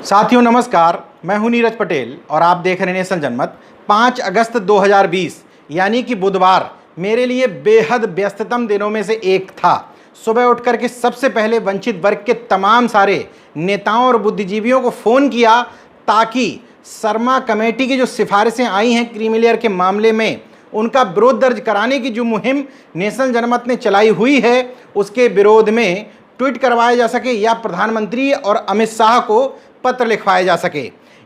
साथियों नमस्कार, मैं हूं नीरज पटेल और आप देख रहे हैं नेशन जनमत। 5 अगस्त 2020 यानी कि बुधवार मेरे लिए बेहद व्यस्ततम दिनों में से एक था। सुबह उठ करके सबसे पहले वंचित वर्ग के तमाम सारे नेताओं और बुद्धिजीवियों को फ़ोन किया ताकि शर्मा कमेटी की जो सिफारिशें आई हैं क्रीमी लेयर के मामले में उनका विरोध दर्ज कराने की जो मुहिम नेशन जनमत ने चलाई हुई है उसके विरोध में ट्वीट करवाया जा सके या प्रधानमंत्री और अमित शाह को पत्र लिखवाया जा सके।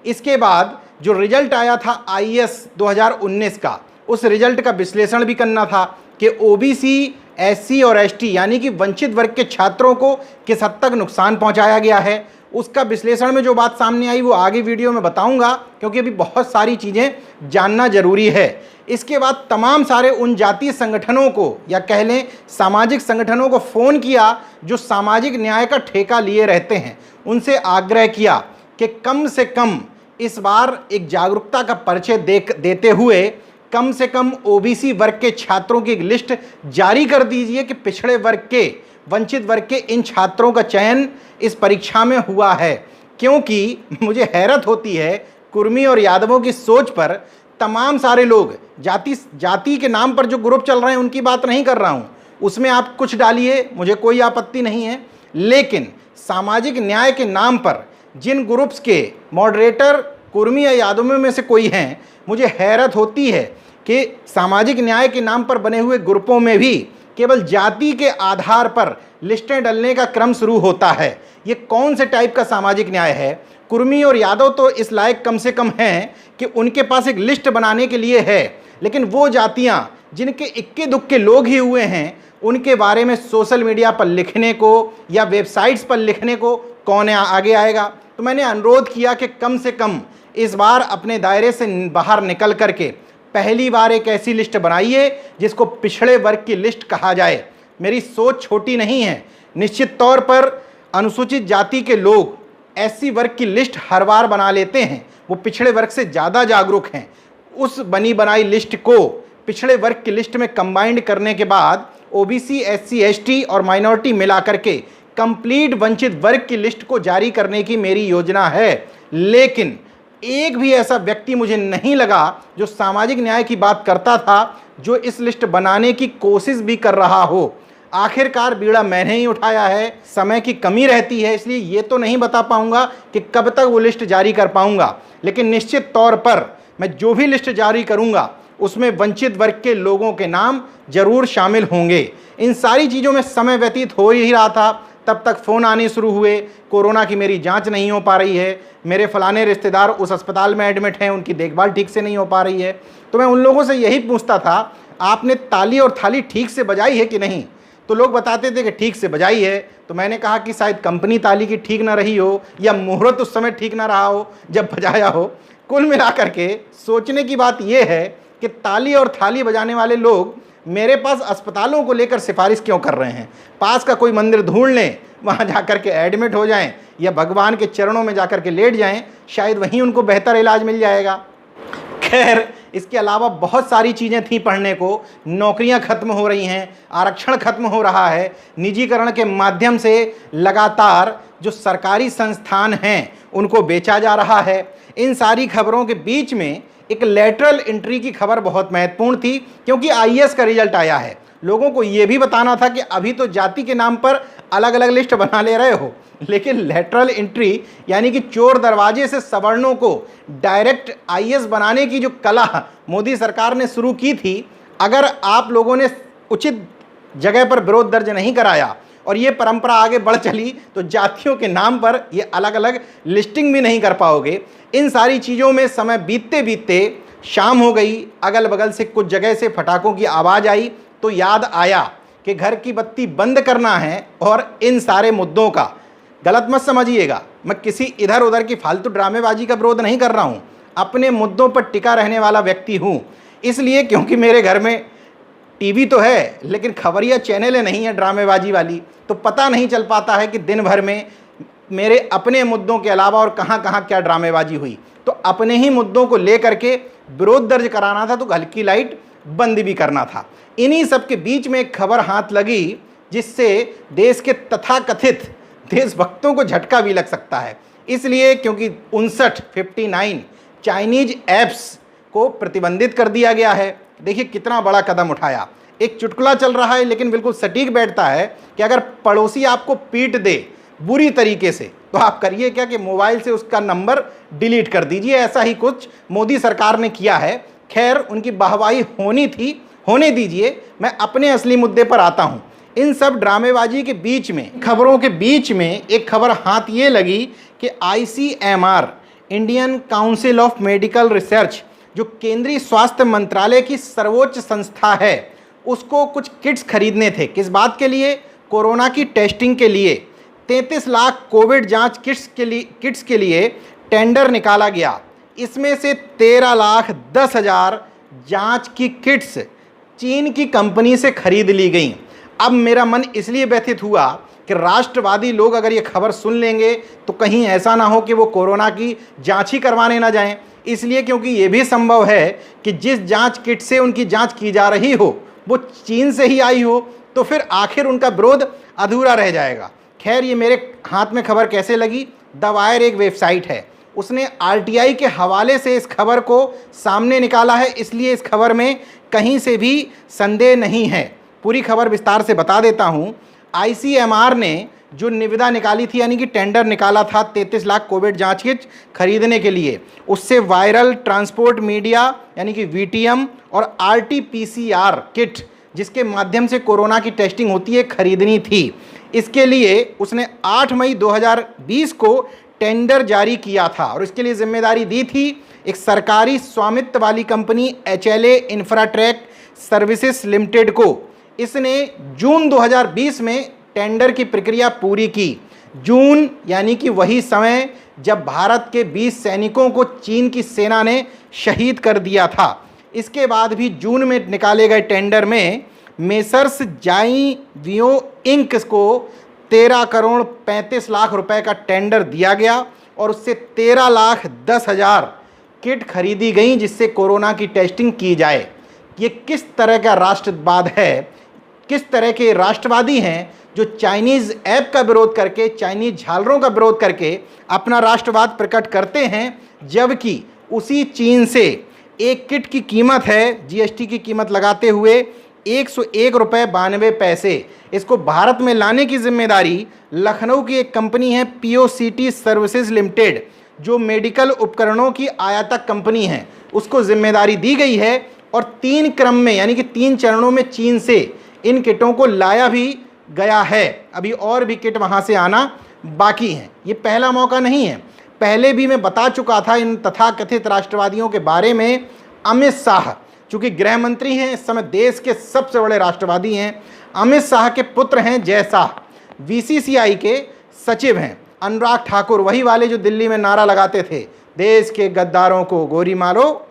इसके बाद जो रिजल्ट आया था आईएएस 2019 का, उस रिजल्ट का विश्लेषण भी करना था कि ओबीसी, एससी और एसटी यानी कि वंचित वर्ग के छात्रों को किस हद तक नुकसान पहुंचाया गया है। उसका विश्लेषण में जो बात सामने आई वो आगे वीडियो में बताऊंगा, क्योंकि अभी बहुत सारी चीज़ें जानना जरूरी है। इसके बाद तमाम सारे उन जातीय संगठनों को या कह लें सामाजिक संगठनों को फ़ोन किया जो सामाजिक न्याय का ठेका लिए रहते हैं। उनसे आग्रह किया कि कम से कम इस बार एक जागरूकता का परिचय देते हुए कम से कम ओबीसी वर्ग के छात्रों की एक लिस्ट जारी कर दीजिए कि पिछड़े वर्ग के, वंचित वर्ग के इन छात्रों का चयन इस परीक्षा में हुआ है। क्योंकि मुझे हैरत होती है कुर्मी और यादवों की सोच पर। तमाम सारे लोग जाति के नाम पर जो ग्रुप चल रहे हैं उनकी बात नहीं कर रहा हूं, उसमें आप कुछ डालिए, मुझे कोई आपत्ति नहीं है। लेकिन सामाजिक न्याय के नाम पर जिन ग्रुप्स के मॉडरेटर कुर्मी या यादवों में से कोई हैं, मुझे हैरत होती है कि सामाजिक न्याय के नाम पर बने हुए ग्रुपों में भी केवल जाति के आधार पर लिस्टें डलने का क्रम शुरू होता है। ये कौन से टाइप का सामाजिक न्याय है? कुर्मी और यादव तो इस लायक कम से कम हैं कि उनके पास एक लिस्ट बनाने के लिए है, लेकिन वो जातियां जिनके इक्के दुक्के लोग ही हुए हैं उनके बारे में सोशल मीडिया पर लिखने को या वेबसाइट्स पर लिखने को कौन आगे आएगा? तो मैंने अनुरोध किया कि कम से कम इस बार अपने दायरे से बाहर निकल करके पहली बार एक ऐसी लिस्ट बनाइए जिसको पिछड़े वर्ग की लिस्ट कहा जाए। मेरी सोच छोटी नहीं है। निश्चित तौर पर अनुसूचित जाति के लोग एससी वर्ग की लिस्ट हर बार बना लेते हैं, वो पिछड़े वर्ग से ज़्यादा जागरूक हैं। उस बनी बनाई लिस्ट को पिछड़े वर्ग की लिस्ट में कंबाइंड करने के बाद ओबीसी, एससी, एसटी और माइनॉरिटी मिला करके कंप्लीट वंचित वर्ग की लिस्ट को जारी करने की मेरी योजना है। लेकिन एक भी ऐसा व्यक्ति मुझे नहीं लगा जो सामाजिक न्याय की बात करता था, जो इस लिस्ट बनाने की कोशिश भी कर रहा हो। आखिरकार बीड़ा मैंने ही उठाया है, समय की कमी रहती है, इसलिए ये तो नहीं बता पाऊंगा कि कब तक वो लिस्ट जारी कर पाऊंगा। लेकिन निश्चित तौर पर मैं जो भी लिस्ट जारी करूंगा उसमें वंचित वर्ग के लोगों के नाम जरूर शामिल होंगे। इन सारी चीज़ों में समय व्यतीत हो ही रहा था, तब तक फ़ोन आने शुरू हुए, कोरोना की मेरी जांच नहीं हो पा रही है, मेरे फलाने रिश्तेदार उस अस्पताल में एडमिट हैं, उनकी देखभाल ठीक से नहीं हो पा रही है। तो मैं उन लोगों से यही पूछता था, आपने ताली और थाली ठीक से बजाई है कि नहीं? तो लोग बताते थे कि ठीक से बजाई है। तो मैंने कहा कि शायद कंपनी ताली की ठीक ना रही हो या मुहूर्त उस समय ठीक ना रहा हो जब बजाया हो। कुल मिलाकर के सोचने की बात यह है कि ताली और थाली बजाने वाले लोग मेरे पास अस्पतालों को लेकर सिफारिश क्यों कर रहे हैं? पास का कोई मंदिर ढूंढ लें, वहाँ जाकर के एडमिट हो जाएं या भगवान के चरणों में जाकर के लेट जाएं, शायद वहीं उनको बेहतर इलाज मिल जाएगा। खैर, इसके अलावा बहुत सारी चीज़ें थी पढ़ने को। नौकरियां खत्म हो रही हैं, आरक्षण खत्म हो रहा है, निजीकरण के माध्यम से लगातार जो सरकारी संस्थान हैं उनको बेचा जा रहा है। इन सारी खबरों के बीच में एक लेटरल एंट्री की खबर बहुत महत्वपूर्ण थी, क्योंकि आईएएस का रिजल्ट आया है। लोगों को यह भी बताना था कि अभी तो जाति के नाम पर अलग अलग लिस्ट बना ले रहे हो, लेकिन लेटरल एंट्री यानी कि चोर दरवाजे से सवर्णों को डायरेक्ट आईएएस बनाने की जो कला मोदी सरकार ने शुरू की थी, अगर आप लोगों ने उचित जगह पर विरोध दर्ज नहीं कराया और ये परंपरा आगे बढ़ चली तो जातियों के नाम पर ये अलग अलग लिस्टिंग भी नहीं कर पाओगे। इन सारी चीज़ों में समय बीतते बीतते शाम हो गई। अगल बगल से कुछ जगह से पटाखों की आवाज़ आई तो याद आया कि घर की बत्ती बंद करना है। और इन सारे मुद्दों का गलत मत समझिएगा, मैं किसी इधर उधर की फालतू ड्रामेबाजी का विरोध नहीं कर रहा हूँ, अपने मुद्दों पर टिका रहने वाला व्यक्ति हूँ। इसलिए क्योंकि मेरे घर में टीवी तो है लेकिन खबरिया चैनलें नहीं है ड्रामेबाजी वाली, तो पता नहीं चल पाता है कि दिन भर में मेरे अपने मुद्दों के अलावा और कहाँ कहाँ क्या ड्रामेबाजी हुई। तो अपने ही मुद्दों को लेकर के विरोध दर्ज कराना था तो हल्की लाइट बंद भी करना था। इन्हीं सब के बीच में एक खबर हाथ लगी जिससे देश के तथाकथित देशभक्तों को झटका भी लग सकता है। इसलिए क्योंकि 59 चाइनीज ऐप्स को प्रतिबंधित कर दिया गया है। देखिए कितना बड़ा कदम उठाया। एक चुटकुला चल रहा है लेकिन बिल्कुल सटीक बैठता है कि अगर पड़ोसी आपको पीट दे बुरी तरीके से तो आप करिए क्या कि मोबाइल से उसका नंबर डिलीट कर दीजिए। ऐसा ही कुछ मोदी सरकार ने किया है। खैर, उनकी वाहवाही होनी थी, होने दीजिए। मैं अपने असली मुद्दे पर आता हूं। इन सब ड्रामेबाजी के बीच में, खबरों के बीच में एक खबर हाथ ये लगी कि ICMR, Indian council of medical research, जो केंद्रीय स्वास्थ्य मंत्रालय की सर्वोच्च संस्था है, उसको कुछ किट्स खरीदने थे। किस बात के लिए? कोरोना की टेस्टिंग के लिए। 33 लाख कोविड जांच किट्स के लिए टेंडर निकाला गया। इसमें से 13,10,000 जांच की किट्स चीन की कंपनी से खरीद ली गई। अब मेरा मन इसलिए व्यथित हुआ कि राष्ट्रवादी लोग अगर ये खबर सुन लेंगे तो कहीं ऐसा ना हो कि वो कोरोना की जांच ही करवाने ना जाएं। इसलिए क्योंकि ये भी संभव है कि जिस जांच किट से उनकी जांच की जा रही हो वो चीन से ही आई हो, तो फिर आखिर उनका विरोध अधूरा रह जाएगा। खैर, ये मेरे हाथ में खबर कैसे लगी? द वायर एक वेबसाइट है, उसने RTI के हवाले से इस खबर को सामने निकाला है, इसलिए इस खबर में कहीं से भी संदेह नहीं है। पूरी खबर विस्तार से बता देता हूँ। ICMR ने जो निविदा निकाली थी, यानी कि टेंडर निकाला था 33 लाख कोविड जांच किट खरीदने के लिए, उससे वायरल ट्रांसपोर्ट मीडिया यानी कि VTM और RT-PCR किट, जिसके माध्यम से कोरोना की टेस्टिंग होती है, खरीदनी थी। इसके लिए उसने 8 मई 2020 को टेंडर जारी किया था और इसके लिए जिम्मेदारी दी थी एक सरकारी स्वामित्व वाली कंपनी HLA इंफ्राट्रैक सर्विसेज लिमिटेड को। इसने जून 2020 में टेंडर की प्रक्रिया पूरी की। जून यानी कि वही समय जब भारत के 20 सैनिकों को चीन की सेना ने शहीद कर दिया था। इसके बाद भी जून में निकाले गए टेंडर में मेसर्स जाई वियो इंक को 13 करोड़ 35 लाख रुपए का टेंडर दिया गया और उससे 13,10,000 किट खरीदी गई जिससे कोरोना की टेस्टिंग की जाए। ये किस तरह का राष्ट्रवाद है? किस तरह के राष्ट्रवादी हैं जो चाइनीज़ ऐप का विरोध करके, चाइनीज़ झालरों का विरोध करके अपना राष्ट्रवाद प्रकट करते हैं, जबकि उसी चीन से एक किट की कीमत है, GST की कीमत लगाते हुए 101 रुपये 92 पैसे। इसको भारत में लाने की जिम्मेदारी लखनऊ की एक कंपनी है POCT सर्विसेज लिमिटेड, जो मेडिकल उपकरणों की आयातक कंपनी है, उसको जिम्मेदारी दी गई है। और 3 क्रम में यानी कि 3 चरणों में चीन से इन किटों को लाया भी गया है। अभी और भी किट वहाँ से आना बाकी हैं। ये पहला मौका नहीं है, पहले भी मैं बता चुका था इन तथाकथित राष्ट्रवादियों के बारे में। अमित शाह चूँकि गृह मंत्री हैं, इस समय देश के सबसे बड़े राष्ट्रवादी हैं। अमित शाह के पुत्र हैं जय शाह, BCCI के सचिव हैं। अनुराग ठाकुर, वही वाले जो दिल्ली में नारा लगाते थे, देश के गद्दारों को गोली मारो,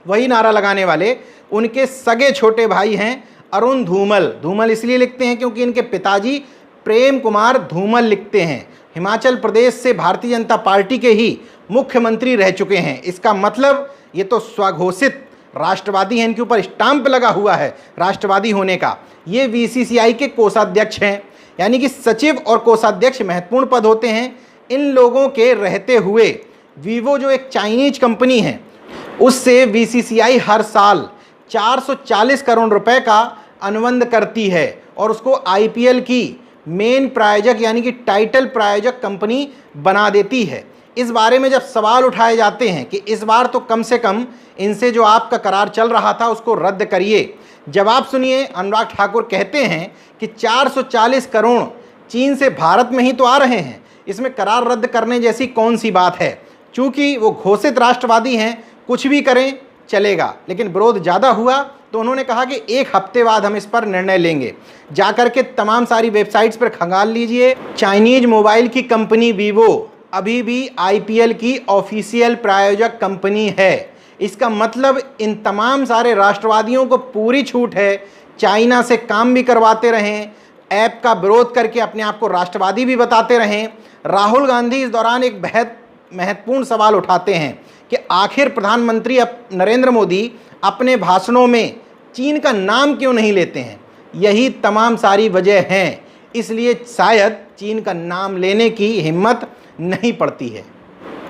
वही नारा लगाने वाले, उनके सगे छोटे भाई हैं अरुण धूमल। धूमल इसलिए लिखते हैं क्योंकि इनके पिताजी प्रेम कुमार धूमल लिखते हैं। हिमाचल प्रदेश से भारतीय जनता पार्टी के ही मुख्यमंत्री रह चुके हैं। इसका मतलब ये तो स्वघोषित राष्ट्रवादी हैं, इनके ऊपर स्टाम्प लगा हुआ है राष्ट्रवादी होने का। ये BCCI के कोषाध्यक्ष हैं, यानी कि सचिव और कोषाध्यक्ष महत्वपूर्ण पद होते हैं। इन लोगों के रहते हुए वीवो जो एक चाइनीज कंपनी है, उससे BCCI हर साल 440 करोड़ रुपए का अनुबंध करती है और उसको IPL की मेन प्रायोजक यानी कि टाइटल प्रायोजक कंपनी बना देती है। इस बारे में जब सवाल उठाए जाते हैं कि इस बार तो कम से कम इनसे जो आपका करार चल रहा था उसको रद्द करिए, जवाब सुनिए। अनुराग ठाकुर कहते हैं कि 440 करोड़ चीन से भारत में ही तो आ रहे हैं, इसमें करार रद्द करने जैसी कौन सी बात है। चूँकि वो घोषित राष्ट्रवादी हैं, कुछ भी करें चलेगा, लेकिन विरोध ज़्यादा हुआ तो उन्होंने कहा कि 1 हफ्ते बाद हम इस पर निर्णय लेंगे। जाकर के तमाम सारी वेबसाइट्स पर खंगाल लीजिए। चाइनीज मोबाइल की कंपनी वीवो अभी भी IPL की ऑफिशियल प्रायोजक कंपनी है। इसका मतलब इन तमाम सारे राष्ट्रवादियों को पूरी छूट है, चाइना से काम भी करवाते रहें, ऐप का विरोध करके अपने आप को राष्ट्रवादी भी बताते रहें। राहुल गांधी इस दौरान एक बेहद महत्वपूर्ण सवाल उठाते हैं कि आखिर प्रधानमंत्री नरेंद्र मोदी अपने भाषणों में चीन का नाम क्यों नहीं लेते हैं। यही तमाम सारी वजह हैं। इसलिए शायद चीन का नाम लेने की हिम्मत नहीं पड़ती है।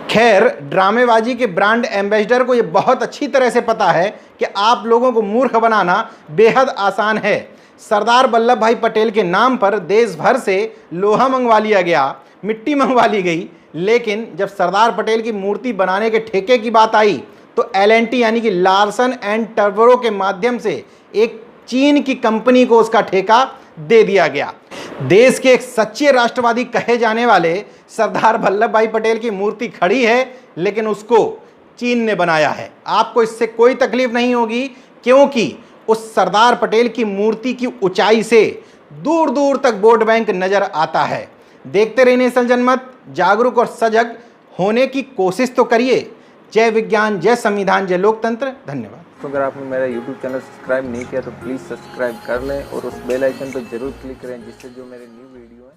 खैर, ड्रामेबाजी के ब्रांड एम्बेसडर को यह बहुत अच्छी तरह से पता है कि आप लोगों को मूर्ख बनाना बेहद आसान है। सरदार वल्लभ भाई पटेल के नाम पर देश भर से लोहा मंगवा लिया गया, मिट्टी मंगवा ली गई, लेकिन जब सरदार पटेल की मूर्ति बनाने के ठेके की बात आई तो एल&टी यानी कि लार्सन एंड टर्बरो के माध्यम से एक चीन की कंपनी को उसका ठेका दे दिया गया। देश के एक सच्चे राष्ट्रवादी कहे जाने वाले सरदार वल्लभ भाई पटेल की मूर्ति खड़ी है, लेकिन उसको चीन ने बनाया है। आपको इससे कोई तकलीफ नहीं होगी, क्योंकि उस सरदार पटेल की मूर्ति की ऊंचाई से दूर दूर तक वोट बैंक नजर आता है। देखते रहिए नेशनल जनमत, जागरूक और सजग होने की कोशिश तो करिए। जय विज्ञान, जय संविधान, जय लोकतंत्र। धन्यवाद। तो अगर आपने मेरा YouTube चैनल सब्सक्राइब नहीं किया तो प्लीज़ सब्सक्राइब कर लें और उस बेल आइकन पर जरूर क्लिक करें, जिससे जो मेरे न्यू वीडियो है